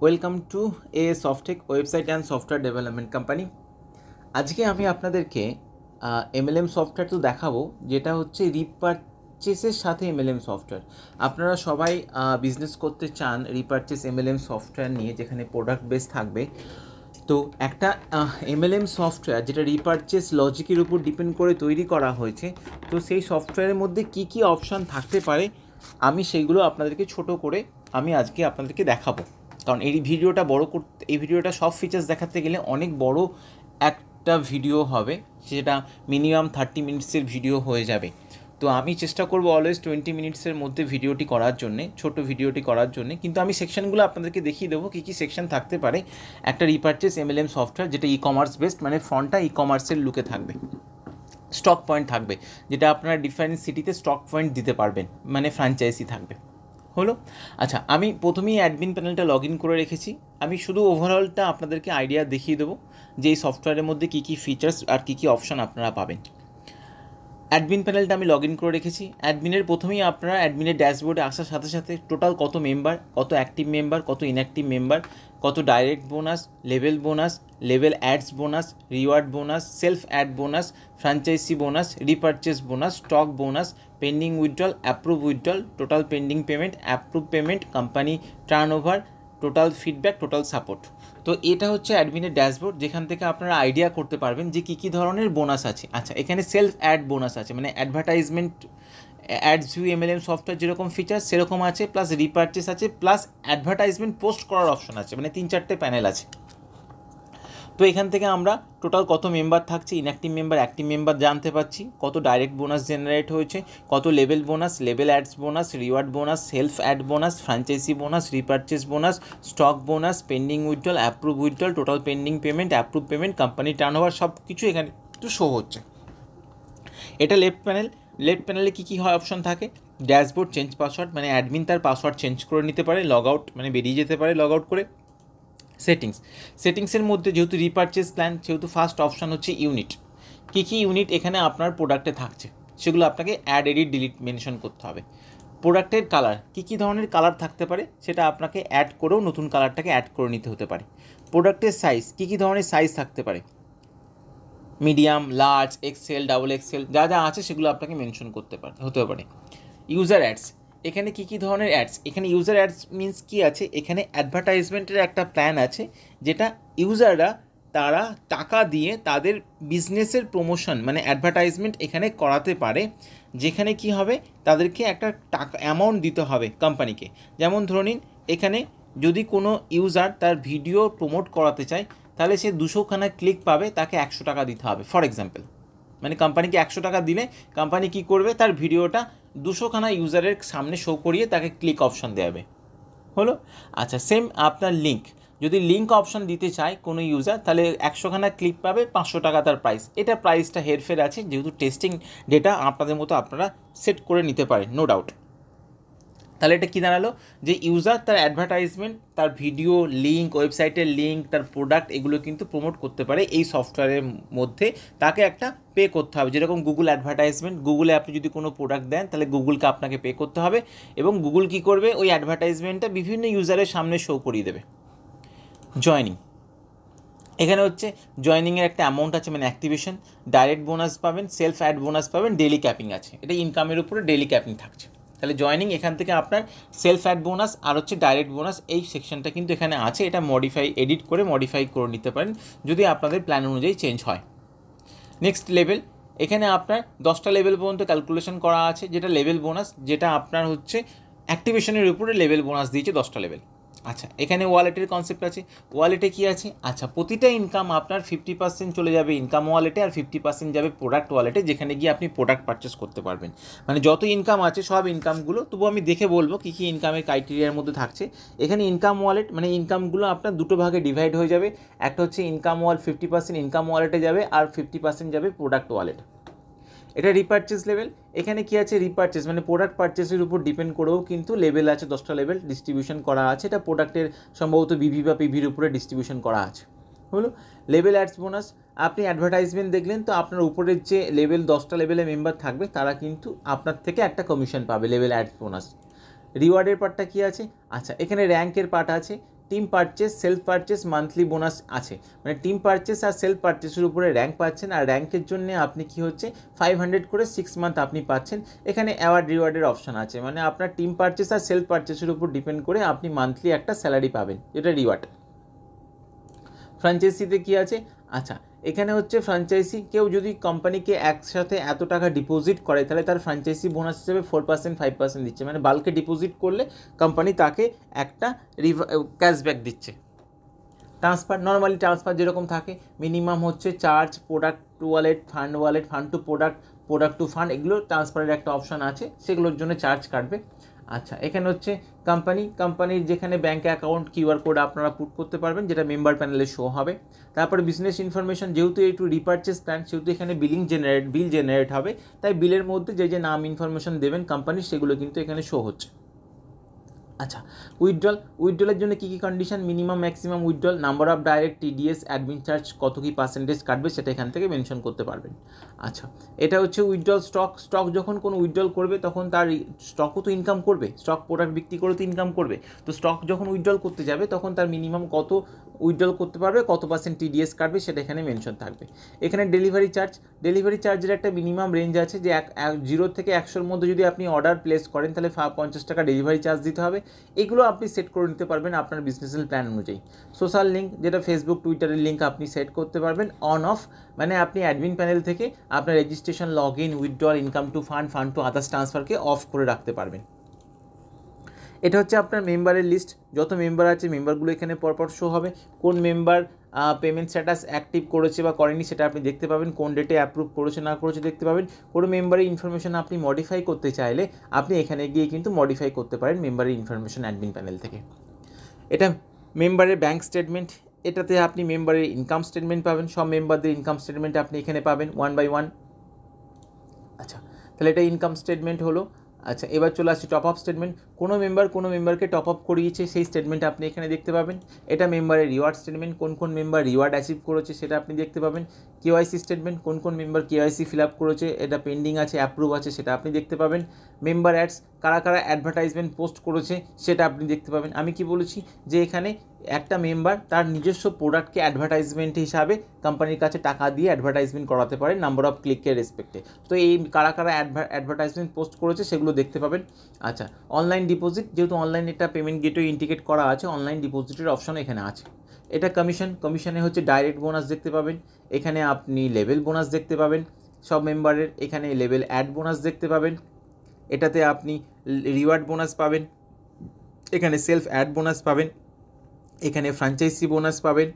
Welcome to Softech website and software development company. আজকে আমি আপনাদেরকে এমএলএম সফটওয়্যার তো দেখাবো, যেটা হচ্ছে রিপারচেসের সাথে এমএলএম সফটওয়্যার। আপনারা সবাই বিজনেস করতে চান রিপারচেস এমএলএম সফটওয়্যার নিয়ে, যেখানে প্রোডাক্ট বেস থাকবে। তো একটা এমএলএম সফটওয়্যার যেটা রিপারচেস লজিকের উপর ডিপেন্ড করে তৈরি করা হয়েছে, তো সেই সফটওয়্যারের মধ্যে কী কী অপশান থাকতে পারে আমি সেইগুলো আপনাদেরকে ছোট করে আমি আজকে আপনাদেরকে দেখাবো। কারণ এই ভিডিওটা এই ভিডিওটা সব ফিচার্স দেখাতে গেলে অনেক বড় একটা ভিডিও হবে, সেটা মিনিমাম 30 মিনিটসের ভিডিও হয়ে যাবে। তো আমি চেষ্টা করবো অলওয়েজ 20 মিনিটসের মধ্যে ভিডিওটি করার জন্যে, ছোট ভিডিওটি করার জন্যে। কিন্তু আমি সেকশনগুলো আপনাদেরকে দেখিয়ে দেবো কী কী সেকশন থাকতে পারে একটা রিপারচেস এমএলএম সফটওয়্যার, যেটা ই কমার্স বেসড, মানে ফ্রন্টটা ই কমার্সের লুকে থাকবে। স্টক পয়েন্ট থাকবে, যেটা আপনারা ডিফারেন্ট সিটিতে স্টক পয়েন্ট দিতে পারবেন, মানে ফ্র্যাঞ্চাইজি থাকবে। হলো। আচ্ছা, আমি প্রথমেই অ্যাডমিন প্যানেলটা লগ ইন করে রেখেছি। আমি শুধু ওভারঅলটা আপনাদেরকে আইডিয়া দেখিয়ে দেবো যে এই সফটওয়্যারের মধ্যে কী কী ফিচার্স আর কী কী অপশান আপনারা পাবেন। অ্যাডমিন প্যানেলটা আমি লগ ইন করে রেখেছি। অ্যাডমিনের প্রথমেই আপনারা অ্যাডমিনের ড্যাশবোর্ডে আসার সাথে সাথে টোটাল কত মেম্বার, কত অ্যাক্টিভ মেম্বার, কত ইনঅ্যাক্টিভ মেম্বার, কত direct bonus, level ads bonus, reward bonus, self ad bonus, franchise bonus, repurchase bonus, stock bonus, pending withdrawal, approve withdrawal, total pending payment, approve payment, company turnover, total feedback, total support. তো এটা হচ্ছে অ্যাডমিনের dashboard, যেখান থেকে আপনারা idea করতে পারবেন যে কী কী ধরনের বোনাস আছে। আচ্ছা, এখানে সেলফ অ্যাড বোনাস আছে, মানে advertisement ads view MLM software যেরকম ফিচার সেরকম আছে, প্লাস রিপারচেস আছে, প্লাস অ্যাডভার্টাইজমেন্ট পোস্ট করার অপশন আছে, মানে 3-4টে প্যানেল আছে। তো এখান থেকে আমরা টোটাল কত মেম্বার থাকছে, ইনঅ্যাক্টিভ মেম্বার, অ্যাক্টিভ মেম্বার জানতে পারছি, কত ডাইরেক্ট বোনাস জেনারেট হয়েছে, কত level bonus, level ads bonus, reward bonus, self ad bonus, franchise bonus, repurchase bonus, stock bonus, pending withdrawal, approve withdrawal, total pending payment, approve payment, company turnover, সব কিছু এখানে একটু show হচ্ছে। এটা left panel. Left প্যানেলে কী কী হয় option থাকে, dashboard, change password, মানে অ্যাডমিন তার পাসওয়ার্ড চেঞ্জ করে নিতে পারে, লগ আউট মানে বেরিয়ে যেতে পারে লগ আউট করে। সেটিংসের মধ্যে যেহেতু রিপারচেস প্ল্যান, সেহেতু ফার্স্ট অপশান হচ্ছে ইউনিট। কী কী ইউনিট এখানে আপনার প্রোডাক্টে থাকছে সেগুলো আপনাকে অ্যাড, এডিট, ডিলিট মেনশন করতে হবে। প্রোডাক্টের কালার, কী কী ধরনের কালার থাকতে পারে সেটা আপনাকে অ্যাড করেও নতুন কালারটাকে অ্যাড করে নিতে হতে পারে। প্রোডাক্টের সাইজ, কী কী ধরনের সাইজ থাকতে পারে, medium, large, XL, double XL, যা যা আছে সেগুলো আপনাকে মেনশন হতে পারে। ইউজার অ্যাডস, এখানে কী কী ধরনের অ্যাডস, এখানে ইউজার অ্যাডস মিনস কী আছে, এখানে অ্যাডভার্টাইজমেন্টের একটা প্ল্যান আছে, যেটা ইউজাররা তারা টাকা দিয়ে তাদের বিজনেসের প্রমোশন মানে অ্যাডভার্টাইজমেন্ট এখানে করাতে পারে, যেখানে কি হবে তাদেরকে একটা টাকা অ্যামাউন্ট দিতে হবে কোম্পানিকে। যেমন ধরে নিন, এখানে যদি কোনো ইউজার তার ভিডিও প্রমোট করাতে চায়, তাহলে সে 200খানা ক্লিক পাবে, তাকে 100 টাকা দিতে হবে ফর এক্সাম্পল। মানে কোম্পানিকে 100 টাকা দিলে কোম্পানি কী করবে, তার ভিডিওটা 200খানা ইউজারের সামনে শো করিয়ে তাকে ক্লিক অপশান দেবে। হলো। আচ্ছা, সেম আপনার লিঙ্ক, যদি লিঙ্ক অপশান দিতে চায় কোনো ইউজার, তাহলে 100খানা ক্লিক পাবে, 500 টাকা তার প্রাইস। এটা প্রাইসটা হেরফের আছে, যেহেতু টেস্টিং ডেটা আপনাদের মতো আপনারা সেট করে নিতে পারেন, নো ডাউট। তাহলে এটা কী দাঁড়ালো, যে ইউজার তার অ্যাডভার্টাইজমেন্ট, তার ভিডিও, লিঙ্ক, ওয়েবসাইটের লিঙ্ক, তার প্রোডাক্ট, এগুলো কিন্তু প্রমোট করতে পারে এই সফটওয়্যারের মধ্যে। তাকে একটা পে করতে হবে, যেরকম গুগল অ্যাডভার্টাইজমেন্ট, গুগলে আপনি যদি কোনো প্রোডাক্ট দেন তাহলে গুগলকে আপনাকে পে করতে হবে, এবং গুগল কী করবে, ওই অ্যাডভার্টাইজমেন্টটা বিভিন্ন ইউজারের সামনে শো করিয়ে দেবে। জয়নিং, এখানে হচ্ছে জয়নিংয়ের একটা অ্যামাউন্ট আছে, মানে অ্যাক্টিভেশন, ডাইরেক্ট বোনাস পাবেন, সেলফ অ্যাড বোনাস পাবেন, ডেলি ক্যাপিং আছে, এটা ইনকামের উপরে ডেলি ক্যাপিং থাকছে। তাহলে জয়নিং, এখান থেকে আপনার সেলফ অ্যাড বোনাস আর হচ্ছে ডাইরেক্ট বোনাস, এই সেকশনটা কিন্তু এখানে আছে। এটা এডিট করে মডিফাই করে নিতে পারেন যদি আপনাদের প্ল্যান অনুযায়ী চেঞ্জ হয়। নেক্সট লেভেল, এখানে আপনার 10টা লেভেল পর্যন্ত ক্যালকুলেশন করা আছে, যেটা লেভেল বোনাস, যেটা আপনার হচ্ছে অ্যাক্টিভেশনের উপরে লেভেল বোনাস দিয়েছে 10টা লেভেল। আচ্ছা, এখানে ওয়ালেটের কনসেপ্ট আছে। ওয়ালেটে কী আছে, আচ্ছা, প্রতিটা ইনকাম আপনার 50% চলে যাবে ইনকাম ওয়ালেটে, আর 50% যাবে প্রোডাক্ট ওয়ালেটে, যেখানে গিয়ে আপনি প্রোডাক্ট পারচেস করতে পারবেন। মানে যত ইনকাম আছে সব ইনকামগুলো, তবু আমি দেখে বলবো কী কী ইনকামের ক্রাইটেরিয়ার মধ্যে থাকছে। এখানে ইনকাম ওয়ালেট, মানে ইনকামগুলো আপনার দুটো ভাগে ডিভাইড হয়ে যাবে। একটা হচ্ছে ইনকাম 50% ইনকাম ওয়ালেটে যাবে, আর 50% যাবে প্রোডাক্ট ওয়ালেট। এটা রিপারচেস লেভেল, এখানে কি আছে, রিপারচেস মানে প্রোডাক্ট পারচেসের উপর ডিপেন্ড করেও কিন্তু লেভেল আছে, 10টা লেভেল ডিস্ট্রিবিউশন করা আছে। এটা প্রোডাক্টের সম্ভবত বিভি বা পিভির উপরে ডিস্ট্রিবিউশন করা আছে। হলো। লেভেল অ্যাডস বোনাস, আপনি অ্যাডভার্টাইজমেন্ট দেখলেন, তো আপনার উপরের যে লেভেল 10টা লেভেলে মেম্বার থাকবে তারা কিন্তু আপনার থেকে একটা কমিশন পাবে, লেভেল অ্যাডস বোনাস। রিওয়ার্ডের পার্টটা কী আছে, আচ্ছা, এখানে র্যাঙ্কের পার্ট আছে, team purchase, self purchase, monthly bonus আছে, মানে টিম পারচেস আর সেলফ পারচেসের উপরে র্যাঙ্ক পাচ্ছেন, আর র্যাঙ্কের জন্য আপনি কি হচ্ছে 500 করে 6 মান্থ আপনি পাচ্ছেন। এখানে অ্যাওয়ার্ড রিওয়ার্ডের অপশান আছে, মানে আপনার টিম পারচেস আর সেলফ পারচেসের উপর ডিপেন্ড করে আপনি মান্থলি একটা স্যালারি পাবেন, যেটা রিওয়ার্ড। ফ্র্যাঞ্চাইজিতে কী আছে? আচ্ছা, এখানে হচ্ছে ফ্র্যাঞ্চাইজি কেউ যদি কোম্পানিকে একসাথে এত টাকা ডিপোজিট করে তাহলে তার ফ্র্যাঞ্চাইজি বোনাস হিসেবে 4%, 5% দিচ্ছে, মানে বাল্কে ডিপোজিট করলে কোম্পানি তাকে একটা ক্যাশব্যাক দিচ্ছে। ট্রান্সফার, নর্মালি ট্রান্সফার যেরকম থাকে, মিনিমাম হচ্ছে charge, product to wallet, fund to product, product to fund, এগুলো ট্রান্সফারের একটা অপশান আছে, সেগুলোর জন্য চার্জ কাটবে। আচ্ছা, এখানে হচ্ছে কোম্পানির যেখানে ব্যাঙ্ক অ্যাকাউন্ট কিউআর কোড আপনারা পুট করতে পারবেন, যেটা মেম্বার প্যানেলে শো হবে। তারপরে বিজনেস ইনফরমেশন, যেহেতু একটু রিপারচেস প্ল্যান, সেহেতু এখানে বিল জেনারেট হবে, তাই বিলের মধ্যে যে নাম ইনফরমেশন দেবেন কোম্পানির, সেগুলো কিন্তু এখানে শো হচ্ছে। আচ্ছা, উইথড্রলের জন্য কী কী condition, minimum maximum withdrawal, number of direct, TDS, admin charge, কত কী পার্সেন্টেজ কাটবে সেটা এখান থেকে মেনশন করতে পারবেন। আচ্ছা, এটা হচ্ছে উইথড্রল স্টক যখন কোনো উইথড্রল করবে তখন তার স্টকও তো ইনকাম করবে, স্টক প্রোডাক্ট বিক্রি করে তো ইনকাম করবে, তো স্টক যখন উইথড্রল করতে যাবে তখন তার মিনিমাম কত উইথড্রল করতে পারবে, কত পার্সেন্ট টিডিএস কাটবে সেটা এখানে মেনশন থাকবে। এখানে ডেলিভারি চার্জের একটা মিনিমাম রেঞ্জ আছে, যে 0 থেকে 100-র মধ্যে যদি আপনি অর্ডার প্লেস করেন তাহলে 50 টাকা ডেলিভারি চার্জ দিতে হবে। এগুলো আপনি সেট করে নিতে পারবেন আপনার বিজনেসের প্ল্যান অনুযায়ী। সোশ্যাল লিঙ্ক, যেটা ফেসবুক টুইটারের লিঙ্ক, আপনি সেট করতে পারবেন অন অফ, মানে আপনি অ্যাডমিন প্যানেল থেকে আপনার registration, log in, withdrawal, income to fund to others ট্রান্সফারকে অফ করে রাখতে পারবেন। এটা হচ্ছে আপনার মেম্বারের লিস্ট, যত মেম্বার আছে মেম্বারগুলো এখানে পরপর শো হবে, কোন মেম্বার পেমেন্ট স্ট্যাটাস অ্যাক্টিভ করেছে বা করেনি সেটা আপনি দেখতে পাবেন, কোন ডেটে অ্যাপ্রুভ করেছে না করেছে দেখতে পাবেন। কোনো মেম্বারের ইনফরমেশন আপনি মডিফাই করতে চাইলে আপনি এখানে গিয়ে কিন্তু মডিফাই করতে পারেন মেম্বারের ইনফরমেশন অ্যাডমিন প্যানেল থেকে। এটা মেম্বারের ব্যাঙ্ক স্টেটমেন্ট, এটাতে আপনি মেম্বারের ইনকাম স্টেটমেন্ট পাবেন, সব মেম্বারদের ইনকাম স্টেটমেন্ট আপনি এখানে পাবেন 1 by 1। আচ্ছা, তাহলে এটা ইনকাম স্টেটমেন্ট হলো। আচ্ছা, এবার চলে আসছি টপ আপ স্টেটমেন্ট, কোনো মেম্বারকে টপ আপ করিয়েছে সেই স্টেটমেন্ট আপনি এখানে দেখতে পাবেন। এটা মেম্বারের রিওয়ার্ড স্টেটমেন্ট, কোন মেম্বার রিওয়ার্ড অ্যাচিভ করেছে সেটা আপনি দেখতে পাবেন। কেওয়াইসি স্টেটমেন্ট, কোন মেম্বার কেওয়াইসি ফিল আপ করেছে, এটা পেন্ডিং আছে, অ্যাপ্রুভ আছে, সেটা আপনি দেখতে পাবেন। মেম্বার অ্যাডস, কারা অ্যাডভার্টাইজমেন্ট পোস্ট করেছে সেটা আপনি দেখতে পাবেন। আমি কি বলেছি যে এখানে একটা মেম্বার তার নিজস্ব প্রোডাক্টকে অ্যাডভার্টাইজমেন্ট হিসাবে কোম্পানির কাছে টাকা দিয়ে অ্যাডভার্টাইজমেন্ট করাতে পারে নাম্বার অফ ক্লিকের রেসপেক্টে, তো এই কারা অ্যাডভার্টাইজমেন্ট পোস্ট করেছে সেগুলো দেখতে পাবেন। আচ্ছা, অনলাইন ডিপোজিট, যেহেতু অনলাইন একটা পেমেন্ট গেটওয়ে ইন্ডিকেট করা আছে, অনলাইন ডিপোজিটের অপশন এখানে আছে। এটা কমিশনে হচ্ছে ডাইরেক্ট বোনাস দেখতে পাবেন, এখানে আপনি লেভেল বোনাস দেখতে পাবেন সব মেম্বারের, এখানে লেভেল অ্যাড বোনাস দেখতে পাবেন, এটাতে আপনি রিওয়ার্ড বোনাস পাবেন, এখানে সেলফ অ্যাড বোনাস পাবেন, এখানে ফ্র্যাঞ্চাইজি বোনাস পাবেন,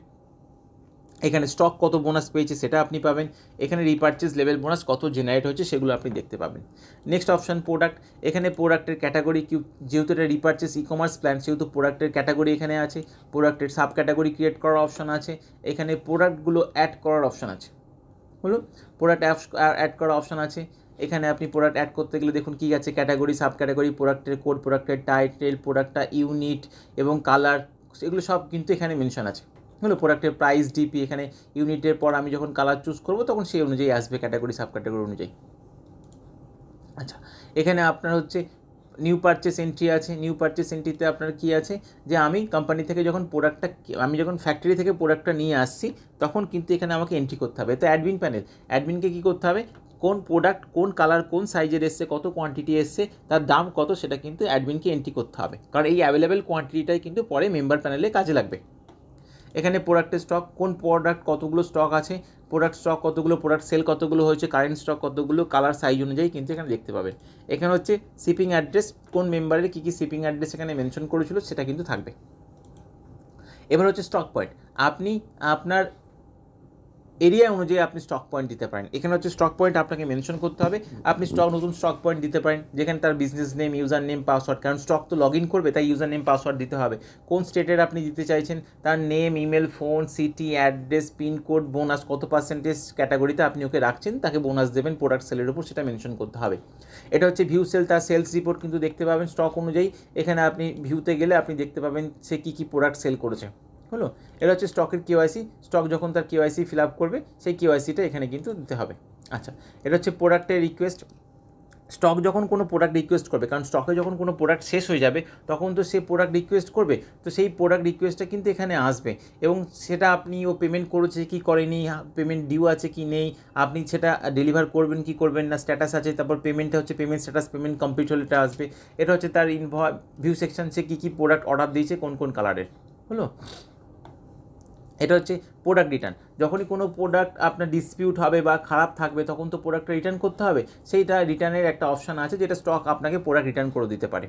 এখানে স্টক কত বোনাস পেয়েছে সেটা আপনি পাবেন, এখানে রিপারচেজ লেভেল বোনাস কত জেনারেট হয়েছে সেগুলো আপনি দেখতে পাবেন। নেক্সট অপশান প্রোডাক্ট, এখানে প্রোডাক্টের ক্যাটাগরি, যেহেতু এটা রিপারচেজ ই কমার্স প্ল্যান সেহেতু প্রোডাক্টের ক্যাটাগরি এখানে আছে, প্রোডাক্টের সাব ক্যাটাগরি ক্রিয়েট করার অপশান আছে, এখানে প্রোডাক্টগুলো অ্যাড করার অপশান আছে, হলো প্রোডাক্ট অ্যাড করার অপশান আছে। এখানে আপনি প্রোডাক্ট অ্যাড করতে গেলে দেখুন কী আছে, ক্যাটাগরি, সাব ক্যাটাগরি, প্রোডাক্টের কোড, প্রোডাক্টের টাইটেল, প্রোডাক্টটা ইউনিট এবং কালার, এগুলো সব কিন্তু এখানে মেনশন আছে, হলো প্রোডাক্টের প্রাইস, ডিপি, এখানে ইউনিটের পর আমি যখন কালার চুজ করব তখন সেই অনুযায়ী আসবে ক্যাটাগরি, সাব ক্যাটাগরি অনুযায়ী। আচ্ছা, এখানে আপনার হচ্ছে নিউ পারচেস এন্ট্রি আছে, নিউ পারচেস এন্ট্রিতে আপনার কী আছে, যে আমি কোম্পানি থেকে যখন আমি যখন ফ্যাক্টরি থেকে প্রোডাক্টটা নিয়ে আসছি তখন কিন্তু এখানে আমাকে এন্ট্রি করতে হবে। তো অ্যাডমিনকে কী করতে হবে, কোন প্রোডাক্ট, কোন কালার, কোন সাইজের এসছে, কত কোয়ান্টিটি এসছে, তার দাম কত, সেটা কিন্তু অ্যাডমিনকে এন্ট্রি করতে হবে, কারণ এই অ্যাভেলেবেল কোয়ান্টিটিটাই কিন্তু পরে মেম্বার প্যানেলে কাজে লাগবে। এখানে প্রোডাক্টের স্টক, কোন প্রোডাক্ট কতগুলো স্টক আছে, প্রোডাক্ট স্টক কতগুলো, প্রোডাক্ট সেল কতগুলো হয়েছে, কারেন্ট স্টক কতগুলো, কালার সাইজ অনুযায়ী কিন্তু এখানে দেখতে পাবেন। এখানে হচ্ছে শিপিং অ্যাড্রেস, কোন মেম্বারের কী শিপিং অ্যাড্রেস এখানে মেনশন করেছিল সেটা কিন্তু থাকবে। এবার হচ্ছে স্টক পয়েন্ট, আপনি আপনার এরিয়া অনুযায়ী আপনি স্টক পয়েন্ট দিতে পারেন। এখানে হচ্ছে স্টক পয়েন্ট আপনাকে মেনশন করতে হবে, আপনি নতুন স্টক পয়েন্ট দিতে পারেন যেখানে তার business name, user name, password, কারণ স্টক তো লগ ইন করবে তাই ইউজার নেম, পাসওয়ার্ড দিতে হবে। কোন স্টেটের আপনি দিতে চাইছেন, তার name, email, phone, city, address, pincode, bonus, কত পার্সেন্টেজ ক্যাটাগরিতে আপনি ওকে রাখছেন, তাকে বোনাস দেবেন প্রোডাক্ট সেলের উপর, সেটা মেনশন করতে হবে। এটা হচ্ছে ভিউ সেল, তার সেলস রিপোর্ট কিন্তু দেখতে পাবেন স্টক অনুযায়ী, এখানে আপনি ভিউতে গেলে আপনি দেখতে পাবেন সে কী প্রোডাক্ট সেল করেছে, হলো। এটা হচ্ছে স্টকের কেওয়াইসি, স্টক যখন তার কেওয়াইসি ফিল আপ করবে সেই কেওয়াইসিটা এখানে কিন্তু দিতে হবে। আচ্ছা, এটা হচ্ছে প্রোডাক্টের রিকোয়েস্ট, স্টক যখন কোনো প্রোডাক্ট রিকোয়েস্ট করবে, কারণ স্টকে যখন কোনো প্রোডাক্ট শেষ হয়ে যাবে তখন তো সে প্রোডাক্ট রিকোয়েস্ট করবে, তো সেই প্রোডাক্ট রিকোয়েস্টটা কিন্তু এখানে আসবে এবং সেটা আপনি ও পেমেন্ট করেছে কি করেনি, পেমেন্ট ডিউ আছে কি নেই, আপনি সেটা ডেলিভার করবেন কি করবেন না, স্ট্যাটাস আছে, তারপর পেমেন্টটা হচ্ছে পেমেন্ট স্ট্যাটাস, পেমেন্ট কমপ্লিট হলে এটা আসবে। এটা হচ্ছে তার ভিউ সেকশন, সে কী কী প্রোডাক্ট অর্ডার দিয়েছে কোন কোন কালারের, হলো। এটা হচ্ছে প্রোডাক্ট রিটার্ন। যখনই কোনো প্রোডাক্ট আপনার ডিসপিউট হবে বা খারাপ থাকবে তখন তো প্রোডাক্টটা রিটার্ন করতে হবে, সেইটা রিটার্নের একটা অপশান আছে যেটা স্টক আপনাকে প্রোডাক্ট রিটার্ন করে দিতে পারে।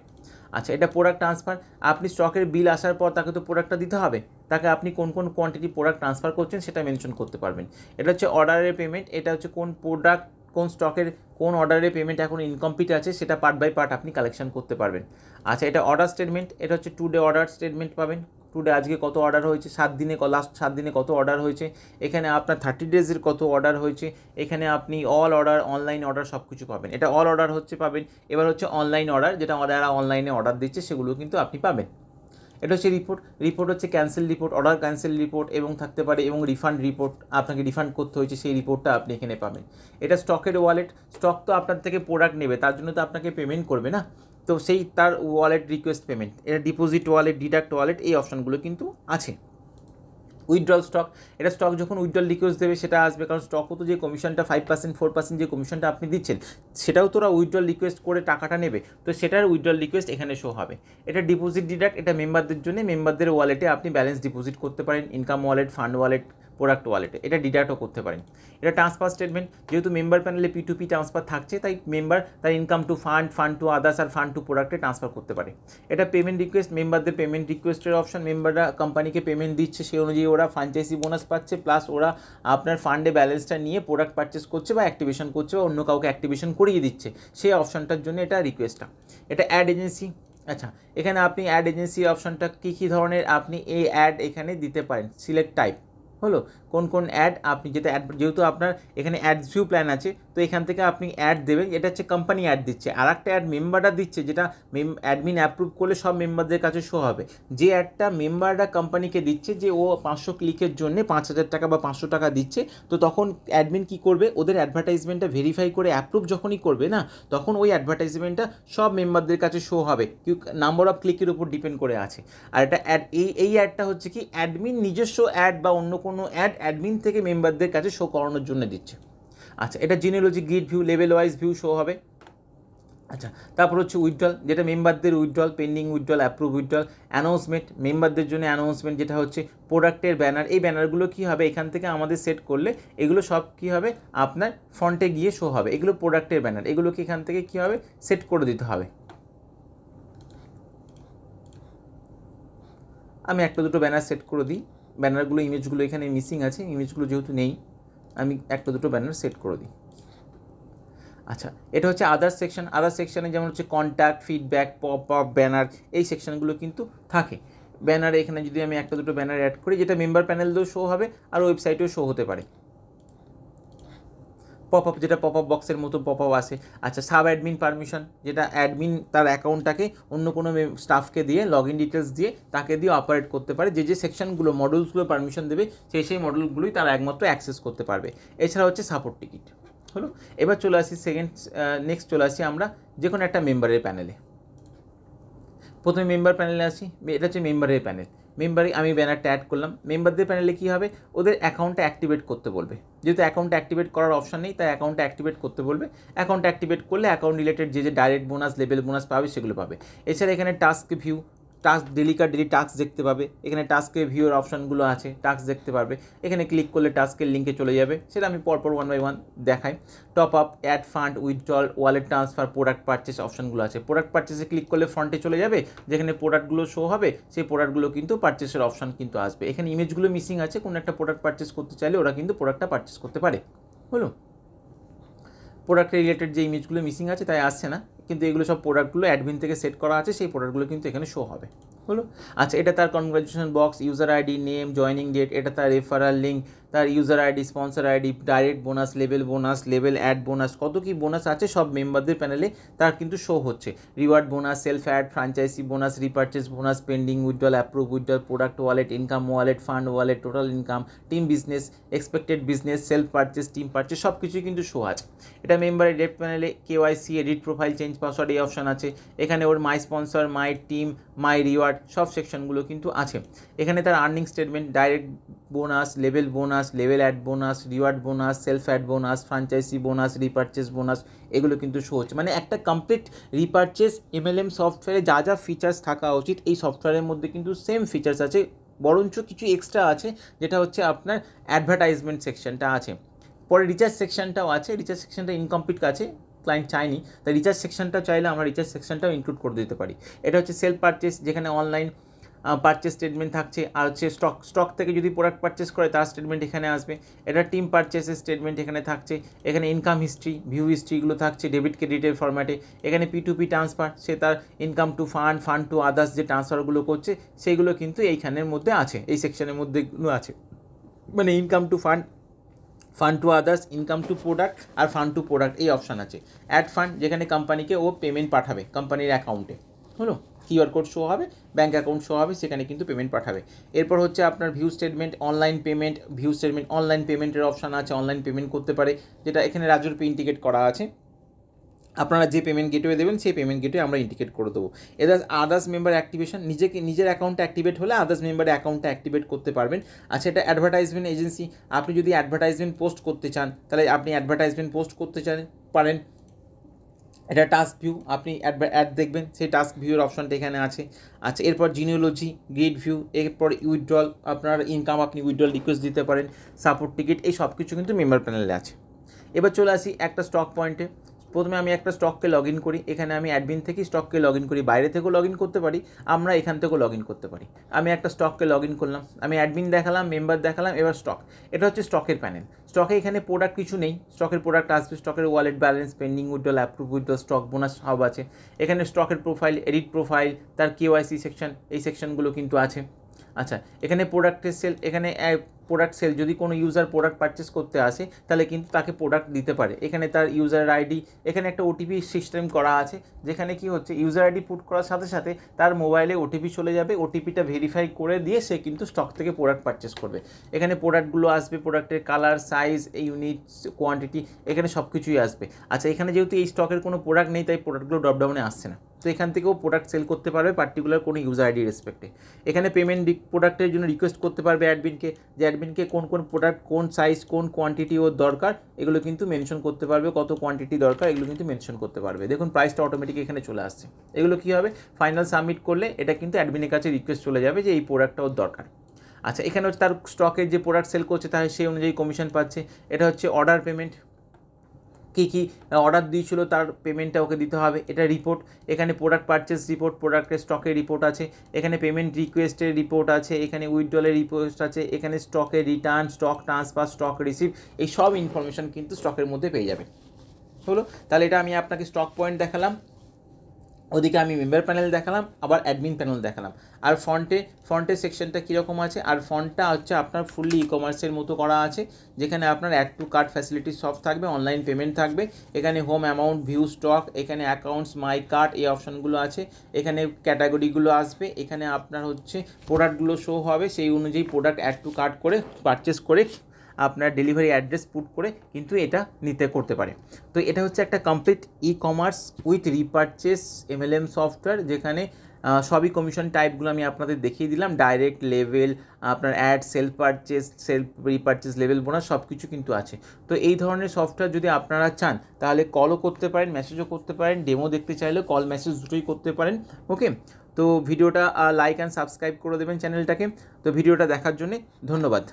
আচ্ছা, এটা প্রোডাক্ট ট্রান্সফার, আপনি স্টকের বিল আসার পর তাকে তো প্রোডাক্টটা দিতে হবে, তাকে আপনি কোন কোন কোয়ান্টিটি প্রোডাক্ট ট্রান্সফার করছেন সেটা মেনশন করতে পারবেন। এটা হচ্ছে অর্ডারের পেমেন্ট, এটা হচ্ছে কোন প্রোডাক্ট কোন স্টকের কোন অর্ডারের পেমেন্ট এখন ইনকমপ্লিট আছে সেটা পার্ট বাই পার্ট আপনি কালেকশন করতে পারবেন। আচ্ছা, এটা অর্ডার স্টেটমেন্ট, এটা হচ্ছে টুডে অর্ডার স্টেটমেন্ট পাবেন, টুডে আজকে কত অর্ডার হয়েছে, 7 দিনে লাস্ট 7 দিনে কত অর্ডার হয়েছে, এখানে আপনার 30 ডেজের কত অর্ডার হয়েছে, এখানে আপনি অল অর্ডার অনলাইন অর্ডার সব কিছু পাবেন। এটা অল অর্ডার হচ্ছে পাবেন। এবার হচ্ছে অনলাইন অর্ডার, যেটা যারা অনলাইনে অর্ডার দিচ্ছে সেগুলো কিন্তু আপনি পাবেন। এটা হচ্ছে রিপোর্ট, রিপোর্ট হচ্ছে cancel report, order cancel report এবং থাকতে পারে এবং রিফান্ড রিপোর্ট, আপনাকে রিফান্ড করতে হয়েছে সেই রিপোর্টটা আপনি এখানে পাবেন। এটা স্টকের ওয়ালেট, স্টক তো আপনার থেকে প্রোডাক্ট নেবে তার জন্য তো আপনাকে পেমেন্ট করবে না, তো সেই তার ওয়ালেট রিকোয়েস্ট পেমেন্ট, এটা ডিপোজিট ওয়ালেট, ডিডাক্ট ওয়ালেট, এই অপশানগুলো কিন্তু আছে। উইথড্রল স্টক, এটা স্টক যখন উইথড্রল রিকোয়েস্ট দেবে সেটা আসবে, কারণ স্টকও তো যে কমিশনটা 5% 4% যে কমিশনটা আপনি দিচ্ছেন সেটাও তোরা উইথড্রল রিকোয়েস্ট করে টাকাটা নেবে, তো সেটার উইথড্রল রিকোয়েস্ট এখানে শো হবে। এটা ডিপোজিট ডিডাক্ট, এটা মেম্বারদের জন্য, মেম্বারদের ওয়ালেটে আপনি ব্যালেন্স ডিপোজিট করতে পারেন, income wallet, fund wallet, product ওয়ালেটে, এটা ডিডাক্টও করতে পারেন। এটা ট্রান্সফার স্টেটমেন্ট, যেহেতু মেম্বার প্যানেলে P2P ট্রান্সফার থাকছে তাই মেম্বার তার income to fund, fund to others আর ফান্ড টু প্রোডাক্টে ট্রান্সফার করতে পারে। এটা পেমেন্ট রিকোয়েস্ট, মেম্বারদের পেমেন্ট রিকোয়েস্টের অপশন, মেম্বাররা কোম্পানিকে পেমেন্ট দিচ্ছে সেই অনুযায়ী ওরা ফ্র্যাঞ্চাইজি বোনাস পাচ্ছে, প্লাস ওরা আপনার ফান্ডে ব্যালেন্সটা নিয়ে প্রোডাক্ট পারচেস করছে বা অ্যাক্টিভেশন করছে বা অন্য কাউকে অ্যাক্টিভেশন করিয়ে দিচ্ছে, সেই অপশনটার জন্য এটা রিকোয়েস্টটা। এটা অ্যাড এজেন্সি, আচ্ছা এখানে আপনি অ্যাড এজেন্সি অপশনটা কী কী ধরনের আপনি এই অ্যাড এখানে দিতে পারেন, সিলেক্ট টাইপ, হলো কোন কোন অ্যাড আপনি যেটা অ্যাড, যেহেতু আপনার এখানে অ্যাড ভিউ প্ল্যান আছে তো এখান থেকে আপনি অ্যাড দেবেন, এটা হচ্ছে কোম্পানি অ্যাড দিচ্ছে, আর একটা অ্যাড মেম্বাররা দিচ্ছে যেটা অ্যাডমিন অ্যাপ্রুভ করলে সব মেম্বারদের কাছে শো হবে। যে অ্যাডটা মেম্বাররা কোম্পানিকে দিচ্ছে যে ও 500 ক্লিকের জন্য 5,000 টাকা বা 500 টাকা দিচ্ছে, তো তখন অ্যাডমিন কী করবে, ওদের অ্যাডভার্টাইজমেন্টটা ভেরিফাই করে অ্যাপ্রুভ যখনই করবে না তখন ওই অ্যাডভার্টাইজমেন্টটা সব মেম্বারদের কাছে শো হবে, নাম্বার অফ ক্লিকের উপর ডিপেন্ড করে আছে। আর এটা অ্যাড, এই অ্যাডটা হচ্ছে কি অ্যাডমিন নিজস্ব অ্যাড বা অন্য কোনো অ্যাড অ্যাডমিন থেকে মেম্বারদের কাছে শো করানোর জন্য দিচ্ছে। আচ্ছা, এটা genealogy grid view, level wise view show হবে। আচ্ছা, তারপর হচ্ছে উইথড্রল, যেটা মেম্বারদের withdrawal, pending withdrawal, approve withdrawal, announcement, মেম্বারদের জন্য অ্যানাউন্সমেন্ট, যেটা হচ্ছে প্রোডাক্টের ব্যানার, এই ব্যানারগুলো কী হবে এখান থেকে আমাদের সেট করলে এগুলো সব কী হবে আপনার ফন্টে গিয়ে শো হবে, এগুলো প্রোডাক্টের ব্যানার, এগুলোকে এখান থেকে কী হবে সেট করে দিতে হবে। আমি একটা দুটো ব্যানার সেট করে দিই, ব্যানারগুলো ইমেজগুলো এখানে মিসিং আছে, ইমেজগুলো যেহেতু নেই আমি একটা দুটো ব্যানার সেট করে দিই। আচ্ছা, এটা হচ্ছে আদার সেকশন, আদার সেকশানে যেমন হচ্ছে contact, feedback, pop up, banner, এই সেকশনগুলো কিন্তু থাকে। ব্যানারে এখানে যদি আমি একটা দুটো ব্যানার অ্যাড করি যেটা মেম্বার প্যানেলেও শো হবে আর ওয়েবসাইটেও শো হতে পারে। পপ আপ, যেটা পপ আপ বক্সের মতো পপ আপ আসে। আচ্ছা, সাব অ্যাডমিন পারমিশন, যেটা অ্যাডমিন তার অ্যাকাউন্টটাকে অন্য কোনো স্টাফকে দিয়ে লগ ইন ডিটেলস দিয়ে তাকে দিয়ে অপারেট করতে পারে, যে সেকশনগুলো মডেলসগুলো পারমিশন দেবে সেই মডেলগুলোই তারা একমাত্র অ্যাক্সেস করতে পারবে। এছাড়া হচ্ছে সাপোর্ট টিকিট, হলো। এবার চলে আসি নেক্সট চলে আসি আমরা যে কোনো একটা মেম্বারের প্যানেলে। প্রথমে মেম্বার প্যানেলে আসি, এটা হচ্ছে মেম্বারের প্যানেল। মেম্বারে আমি ব্যানারটা অ্যাড করলাম, মেম্বারদের প্যানেলে কী হবে ওদের অ্যাকাউন্টটা অ্যাক্টিভেট করতে বলবে, যেহেতু অ্যাকাউন্টটা অ্যাক্টিভেট করার অপশান নেই তাই অ্যাকাউন্টটা অ্যাক্টিভেট করতে বলবে। অ্যাকাউন্ট অ্যাক্টিভেট করলে অ্যাকাউন্ট রিলেটেড যে ডাইরেক্ট বোনাস, লেভেল বোনাস পাবে সেগুলো পাবে। এছাড়া এখানে task view, task daily task দেখতে পাবে, এখানে টাস্কে ভিউর অপশানগুলো আছে, টাস্ক দেখতে পারবে, এখানে ক্লিক করলে টাস্কের লিঙ্কে চলে যাবে, সেটা আমি পরপর 1 বাই 1 দেখাই। Top up, add fund, withdrawal, wallet transfer, product purchase অপশানগুলো আছে। প্রোডাক্ট পারচেসে ক্লিক করলে ফ্রন্টে চলে যাবে, যেখানে প্রোডাক্টগুলো শো হবে সেই প্রোডাক্টগুলো কিন্তু পারচেসের অপশান কিন্তু আসবে। এখানে ইমেজগুলো মিসিং আছে, কোনো একটা প্রোডাক্ট পারচেস করতে চাইলে ওরা কিন্তু প্রোডাক্টটা পারচেস করতে পারে, হলো। প্রোডাক্টের রিলেটেড যে ইমেজগুলো মিসিং আছে তাই আসছে না, কিন্তু এগুলো সব প্রোডাক্টগুলো অ্যাডমিন থেকে সেট করা আছে, সেই প্রোডাক্টগুলো কিন্তু এখানে শো হবে। হলো। আচ্ছা, এটা তার congratulation box, user ID, name, joining date, এটা তার রেফারাল লিঙ্ক, তার user ID, sponsor ID, direct bonus, level add bonus, কত কি বোনাস আছে সব মেম্বারদের প্যানেলে তার কিন্তু শো হচ্ছে। Reward bonus, self ad, franchise bonus, repurchase bonus, pending withdrawal, approve withdrawal, product wallet, income wallet, fund wallet, total income, team business, expected business, self purchase, team purchase, সব কিছুই কিন্তু শো আছে। এটা মেম্বারের লেফট প্যানেলে KYC, edit profile, change password এই option আছে। এখানে ওর my sponsor, my team, my reward সব সেকশনগুলো কিন্তু আছে। এখানে তার earning statement, direct bonus, level add bonus, reward bonus, self ad bonus, franchise bonus, repurchase bonus, এগুলো কিন্তু শো হচ্ছে। মানে একটা কমপ্লিট রিপারচেস MLM সফটওয়্যারে যা যা ফিচার্স থাকা উচিত এই সফটওয়্যারের মধ্যে কিন্তু সেম ফিচার্স আছে, বরঞ্চ কিছু এক্সট্রা আছে, যেটা হচ্ছে আপনার অ্যাডভার্টাইজমেন্ট সেকশনটা আছে। পরে রিচার্জ সেকশনটাও আছে, রিচার্জ সেকশনটা ইনকমপ্লিট আছে, ক্লায়েন্ট চায়নি, তাই রিচার্জ সেকশনটা চাইলে আমরা রিচার্জ সেকশনটাও ইনক্লুড করে দিতে পারি। এটা হচ্ছে সেলফ পারচেস, যেখানে অনলাইন পারচেস স্টেটমেন্ট থাকছে, আর হচ্ছে স্টক থেকে যদি প্রোডাক্ট পারচেস করে তার স্টেটমেন্ট এখানে আসবে। এটা টিম পারচেসের স্টেটমেন্ট এখানে থাকছে। এখানে ইনকাম হিস্ট্রি, ভিউ হিস্ট্রিগুলো থাকছে ডেবিট ক্রেডিটের ফরম্যাটে। এখানে P2P ট্রান্সফার, সে তার income to fund to others যে ট্রান্সফারগুলো করছে সেইগুলো কিন্তু এইখানের মধ্যে আছে, এই সেকশনের মধ্যে আছে। মানে income to fund to others, income to product আর ফান্ড টু প্রোডাক্ট এই অপশান আছে। অ্যাড ফান্ড, যেখানে কোম্পানিকে ও পেমেন্ট পাঠাবে কোম্পানির অ্যাকাউন্টে, হলো, কিউআর কোড শো হবে, ব্যাঙ্ক অ্যাকাউন্ট শো হবে, সেখানে কিন্তু পেমেন্ট পাঠাবে। এরপর হচ্ছে আপনার view statement, online payment, online পেমেন্টের অপশান আছে, অনলাইন পেমেন্ট করতে পারে, যেটা এখানে রাজুর পে ইন্ডিকেট করা আছে। আপনারা যে পেমেন্ট গেটওয়ে দেবেন সেই পেমেন্ট গেটওয়ে আমরা ইন্ডিকেট করে দেবো। এবার আদার্স মেম্বার অ্যাক্টিভেশন, নিজের অ্যাকাউন্টটা অ্যাক্টিভেট হলে আদার্স মেম্বারের অ্যাকাউন্টটা অ্যাক্টিভেট করতে পারবেন। আচ্ছা, এটা অ্যাডভার্টাইজমেন্ট এজেন্সি, আপনি যদি অ্যাডভার্টাইজমেন্ট পোস্ট করতে চান তাহলে আপনি অ্যাডভার্টাইজমেন্ট পোস্ট করতে পারেন। এটা টাস্ক ভিউ, আপনি অ্যাড দেখবেন সেই টাস্ক ভিউর অপশানটা এখানে আছে। আচ্ছা, এরপর জিনিওলজি, গ্রিড ভিউ, এরপর উইথড্রল, আপনার ইনকাম আপনি উইথড্রল রিকোয়েস্ট দিতে পারেন, সাপোর্ট টিকিট, এই সব কিছু কিন্তু মেম্বার প্যানেলে আছে। এবার চলে আসি একটা স্টক পয়েন্টে। প্রথমে আমি একটা স্টককে লগ ইন করি, এখানে আমি অ্যাডমিন থেকে স্টককে লগ ইন করি, বাইরে থেকেও লগ ইন করতে পারি, আমরা এখান থেকেও লগ ইন করতে পারি। আমি একটা স্টককে লগ ইন করলাম, আমি অ্যাডমিন দেখালাম, মেম্বার দেখালাম, এবার স্টক, এটা হচ্ছে স্টকের প্যানেল। স্টকে এখানে প্রোডাক্ট কিছু নেই, স্টকের প্রোডাক্ট আসবে, স্টকের wallet balance, pending withdrawal, approve withdrawal, stock bonus সব আছে। এখানে স্টকের প্রোফাইল, এডিট প্রোফাইল, তার কেওয়াইসি সেকশন, এই সেকশনগুলো কিন্তু আছে। আচ্ছা, এখানে প্রোডাক্টের সেল, এখানে প্রোডাক্ট সেল, যদি কোনো ইউজার প্রোডাক্ট পারচেস করতে আসে তাহলে কিন্তু তাকে প্রোডাক্ট দিতে পারে। এখানে তার ইউজার আইডি, এখানে একটা ওটিপি সিস্টেম করা আছে, যেখানে কি হচ্ছে ইউজার আইডি পুট করার সাথে সাথে তার মোবাইলে ওটিপি চলে যাবে, ওটিপিটা ভেরিফাই করে দিয়ে সে কিন্তু স্টক থেকে প্রোডাক্ট পারচেস করবে। এখানে প্রোডাক্টগুলো আসবে, প্রোডাক্টের কালার, সাইজ, ইউনিট, কোয়ান্টিটি, এখানে সব কিছুই আসবে। আচ্ছা, এখানে যেহেতু এই স্টকের কোনো প্রোডাক্ট নেই তাই প্রোডাক্টগুলো ড্রপডাউনে আসছে না, তো এখান থেকেও প্রোডাক্ট সেল করতে পারবে পার্টিকুলার কোনো ইউজার আইডি রেসপেক্টে। এখানে পেমেন্ট প্রোডাক্টের জন্য রিকোয়েস্ট করতে পারবে অ্যাডমিনকে, যে অ্যাডমিনকে কোন প্রোডাক্ট, কোন সাইজ, কোন কোয়ান্টিটি ওর দরকার, এগুলো কিন্তু মেনশন করতে পারবে, কত কোয়ান্টিটি দরকার এগুলো কিন্তু মেনশন করতে পারবে। দেখুন প্রাইসটা অটোমেটিক এখানে চলে আসছে। এগুলো কী হবে, ফাইনাল সাবমিট করলে এটা কিন্তু অ্যাডমিনের কাছে রিকোয়েস্ট চলে যাবে যে এই প্রোডাক্টটা ওর দরকার। আচ্ছা, এখানে হচ্ছে তার স্টকের যে প্রোডাক্ট সেল করছে তাহলে সেই অনুযায়ী কমিশন পাচ্ছে। এটা হচ্ছে অর্ডার পেমেন্ট, কী অর্ডার দিয়েছিল তার পেমেন্টটা ওকে দিতে হবে। এটা রিপোর্ট, এখানে প্রোডাক্ট পারচেস রিপোর্ট, প্রোডাক্টের স্টকের রিপোর্ট আছে, এখানে পেমেন্ট রিকোয়েস্টের রিপোর্ট আছে, এখানে উইথড্রলের রিপোর্ট আছে, এখানে স্টকের return, stock transfer, stock receive, এই সব ইনফরমেশান কিন্তু স্টকের মধ্যে পেয়ে যাবে। হলো, তাহলে এটা আমি আপনাকে স্টক পয়েন্ট দেখালাম, ওদিকে আমি মেম্বার প্যানেল দেখালাম, আবার অ্যাডমিন প্যানেল দেখালাম। আর ফন্টের সেকশনটা কীরকম আছে, আর ফন্টটা হচ্ছে আপনার ফুললি ই কমার্সের মতো করা আছে, যেখানে আপনার অ্যাড টু কার্ট ফ্যাসিলিটি সব থাকবে, অনলাইন পেমেন্ট থাকবে, এখানে হোম অ্যামাউন্ট, ভিউ স্টক, এখানে অ্যাকাউন্টস, মাই কার্ট, এই অপশানগুলো আছে, এখানে ক্যাটাগরিগুলো আসবে, এখানে আপনার হচ্ছে প্রোডাক্টগুলো শো হবে, সেই অনুযায়ী প্রোডাক্ট অ্যাড টু কার্ট করে পারচেস করে আপনার ডেলিভারি অ্যাড্রেস পুট করে কিন্তু এটা করতে পারে। তো এটা হচ্ছে একটা complete e commerce with repurchase MLM software, যেখানে সবই কমিশন টাইপগুলো আমি আপনাদের দেখিয়ে দিলাম, ডাইরেক্ট, লেভেল, আপনার ad, self repurchase, level bonus সব কিছু কিন্তু আছে। তো এই ধরনের সফটওয়্যার যদি আপনারা চান তাহলে কলও করতে পারেন, মেসেজও করতে পারেন, ডেমো দেখতে চাইলে কল মেসেজ দুটোই করতে পারেন। ওকে, তো ভিডিওটা লাইক অ্যান্ড সাবস্ক্রাইব করে দেবেন চ্যানেলটাকে। তো ভিডিওটা দেখার জন্যে ধন্যবাদ।